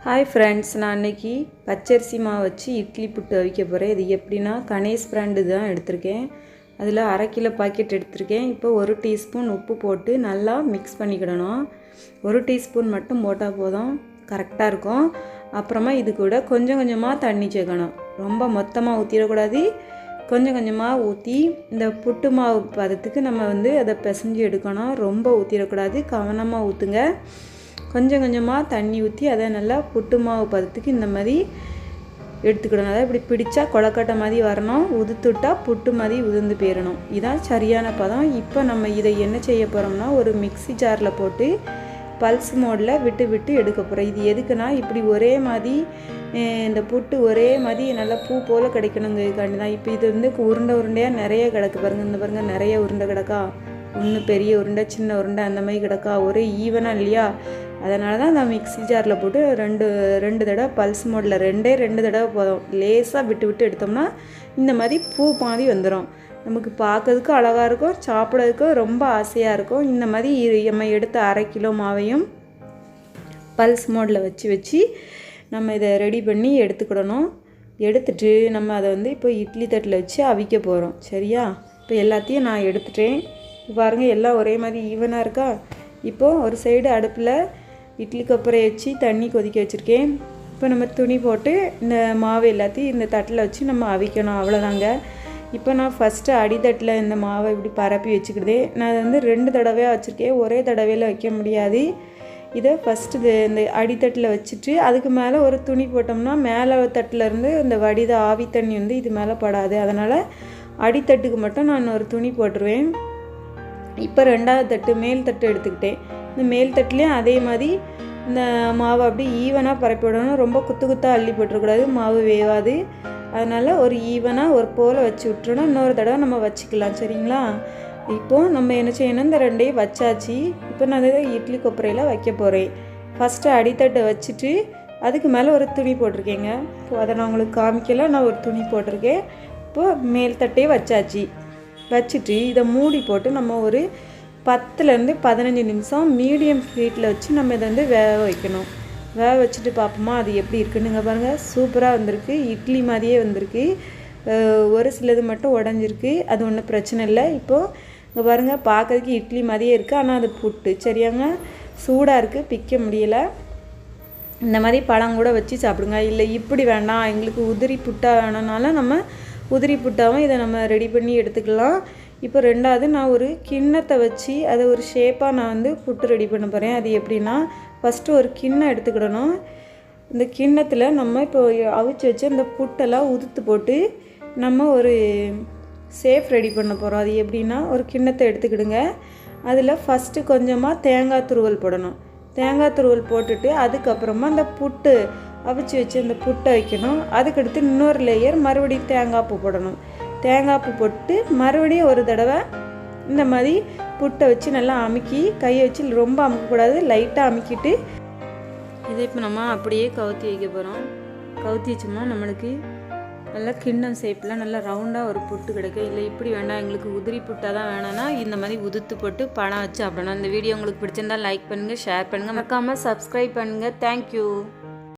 Hi friends, நான் அன்றைக்கி பச்சரிசி மாவு வச்சு இட்லி புட்டு அவிக்க போகிறேன். இது எப்படின்னா கணேஷ் பிராண்டு தான் எடுத்திருக்கேன். அதில் 1/2 கிலோ பாக்கெட் எடுத்திருக்கேன். இப்போ 1 டீஸ்பூன் உப்பு போட்டு நல்லா மிக்ஸ் பண்ணிக்கிடணும். 1 டீஸ்பூன் மட்டும் போட்டால் போதும், கரெக்டாக இருக்கும். அப்புறமா இது கூட கொஞ்சம் கொஞ்சமாக தண்ணி சேர்க்கணும். ரொம்ப மொத்தமாக ஊற்றிடக்கூடாது. கொஞ்சம் கொஞ்சமாக ஊற்றி இந்த புட்டு மாவு பதத்துக்கு நம்ம அதை பிசைஞ்சு எடுக்கணும். ரொம்ப ஊற்றிடக்கூடாது, கவனமாக ஊற்றுங்க. கொஞ்சம் கொஞ்சமாக தண்ணி ஊற்றி அதை நல்லா புட்டு மாவு பதத்துக்கு இந்த மாதிரி எடுத்துக்கிடணும். அதாவது இப்படி பிடிச்சா கொழக்கட்டை மாதிரி வரணும். உதுத்துட்டால் புட்டு மாதிரி உதிர்ந்து போயிடணும். இதுதான் சரியான பதம். இப்போ நம்ம இதை என்ன செய்ய போகிறோம்னா, ஒரு மிக்ஸி ஜாரில் போட்டு பல்ஸ் மோடில் விட்டு விட்டு எடுக்க போகிறோம். இது எதுக்குன்னா, இப்படி ஒரே மாதிரி இந்த புட்டு ஒரே மாதிரி நல்லா பூ போல் கிடைக்கணுங்கிறதுக்காண்டி தான். இப்போ இது உருண்டை உருண்டையாக நிறைய கிடக்கு பாருங்கள். இந்த பாருங்கள், நிறைய உருண்டை கிடக்கா. ஒன்று பெரிய உருண்டை, சின்ன உருண்டை, அந்த மாதிரி கிடக்கா. ஒரே ஈவனாக இல்லையா? அதனால தான் நான் மிக்ஸி ஜாரில் போட்டு ரெண்டு தடவை பல்ஸ் மோடில் ரெண்டு தடவை போதும். லேசாக விட்டு விட்டு எடுத்தோம்னா இந்த மாதிரி பூ மாதிரி வந்துடும். நமக்கு பார்க்கறதுக்கும் அழகாக இருக்கும், சாப்பிட்றதுக்கும் ரொம்ப ஆசையாக இருக்கும். இந்த மாதிரி நம்ம எடுத்த 1/2 கிலோ மாவையும் பல்ஸ் மோடில் வச்சு நம்ம இதை ரெடி பண்ணி எடுத்துக்கிடணும். எடுத்துட்டு நம்ம அதை இப்போ இட்லி தட்டில் வச்சு அவிக்க போகிறோம். சரியா? இப்போ எல்லாத்தையும் நான் எடுத்துட்டேன். பாருங்கள், எல்லாம் ஒரே மாதிரி ஈவனாக இருக்கா? இப்போது ஒரு சைடு அடுப்பில் இட்லி கொப்பரையை வச்சு தண்ணி கொதிக்க வச்சுருக்கேன். இப்போ நம்ம துணி போட்டு இந்த மாவு எல்லாத்தையும் இந்த தட்டில் வச்சு நம்ம அவிக்கணும். அவ்வளோதாங்க. இப்போ நான் ஃபஸ்ட்டு அடித்தட்டில் இந்த மாவை இப்படி பரப்பி வச்சுக்கிட்டேன். நான் அதை 2 தடவையாக வச்சுருக்கேன். ஒரே தடவையில் வைக்க முடியாது. இதை ஃபஸ்ட்டு இந்த அடித்தட்டில் வச்சுட்டு அதுக்கு மேலே ஒரு துணி போட்டோம்னா மேலே தட்டிலேருந்து இந்த வடித ஆவி தண்ணி இது மேலே படாது. அதனால் அடித்தட்டுக்கு மட்டும் நான் ஒரு துணி போட்டுருவேன். இப்போ 2வது தட்டு, மேல் தட்டு எடுத்துக்கிட்டேன். இந்த மேல் தட்டுலேயும் அதே மாதிரி இந்த மாவை அப்படி ஈவனாக பரப்பி விடணும். ரொம்ப குத்தாக அள்ளி போட்டுறக்கூடாது, மாவு வேவாது. அதனால் ஒரு ஈவனாக ஒரு போல் வச்சு விட்டுறணும். இன்னொரு தடவை நம்ம வச்சுக்கலாம். சரிங்களா? இப்போது நம்ம என்ன செய்யணும், இந்த 2ஐயும் வச்சாச்சு. இப்போ நான் அதை இட்லி கொப்பரையில் வைக்க போகிறேன். ஃபஸ்ட்டு அடித்தட்டை வச்சுட்டு அதுக்கு மேலே ஒரு துணி போட்டிருக்கேங்க. இப்போ அதை நான் உங்களுக்கு காமிக்கல, நான் ஒரு துணி போட்டிருக்கேன். இப்போது மேல் தட்டையே வச்சாச்சு. வச்சுட்டு இதை மூடி போட்டு நம்ம ஒரு 10லேருந்து 15 நிமிஷம் மீடியம் ஹீட்டில் வச்சு நம்ம இதை வேக வைக்கணும். வேக வச்சுட்டு பார்ப்போமா அது எப்படி இருக்குன்னுங்க. பாருங்கள், சூப்பராக வந்திருக்கு. இட்லி மாதிரியே வந்திருக்கு. ஒரு சிலது மட்டும் உடஞ்சிருக்கு. அது ஒன்றும் பிரச்சனை இல்லை. இப்போது இங்கே பாருங்கள், பார்க்கறதுக்கு இட்லி மாதிரியே இருக்குது. ஆனால் அது புட்டு. சரியாங்க? சூடாக இருக்குது, பிக்க முடியலை. இந்த மாதிரி பழம் கூட வச்சு சாப்பிடுங்க. இல்லை இப்படி வேண்டாம், எங்களுக்கு உதிரி புட்டாக வேணும்னாலும் நம்ம உதிரி புட்டாவும் இதை நம்ம ரெடி பண்ணி எடுத்துக்கலாம். இப்போ 2வது நான் ஒரு கிண்ணத்தை வச்சு அதை ஒரு ஷேப்பாக நான் புட்டு ரெடி பண்ண போகிறேன். அது எப்படின்னா, ஃபஸ்ட்டு ஒரு கிண்ணம் எடுத்துக்கிடணும். இந்த கிண்ணத்தில் நம்ம இப்போ அவிச்சு வச்சு அந்த புட்டெல்லாம் உதுத்து போட்டு நம்ம ஒரு ஷேப் ரெடி பண்ண போகிறோம். அது எப்படின்னா, ஒரு கிண்ணத்தை எடுத்துக்கிடுங்க. அதில் ஃபஸ்ட்டு கொஞ்சமாக தேங்காய் துருவல் போடணும். தேங்காய் துருவல் போட்டுட்டு அதுக்கப்புறமா அந்த புட்டு அவிச்சு வச்சு அந்த புட்டை வைக்கணும். அதுக்கடுத்து இன்னொரு லேயர் மறுபடியும் தேங்காய் பூ போடணும். தேங்காய் பூ போட்டு மறுபடியும் ஒரு தடவை இந்த மாதிரி புட்டை வச்சு நல்லா அமுக்கி, கையை வச்சு ரொம்ப அமுக்கக்கூடாது, லைட்டாக அமுக்கிட்டு இதை இப்போ நம்ம அப்படியே கவுத்தி வைக்க போகிறோம். கவுத்தி வச்சோம்னா நம்மளுக்கு நல்லா கிண்ணம் ஷேப்பில் நல்லா ரவுண்டாக ஒரு புட்டு கிடைக்கும். இல்லை இப்படி வேண்டாம், எங்களுக்கு உதிரி புட்டாக தான் வேணும்னா இந்த மாதிரி உதுத்து போட்டு பழம் வச்சு அப்படின்னா. இந்த வீடியோ உங்களுக்கு பிடிச்சிருந்தால் லைக் பண்ணுங்கள், ஷேர் பண்ணுங்கள், மறக்காமல் சப்ஸ்கிரைப் பண்ணுங்கள். தேங்க்யூ.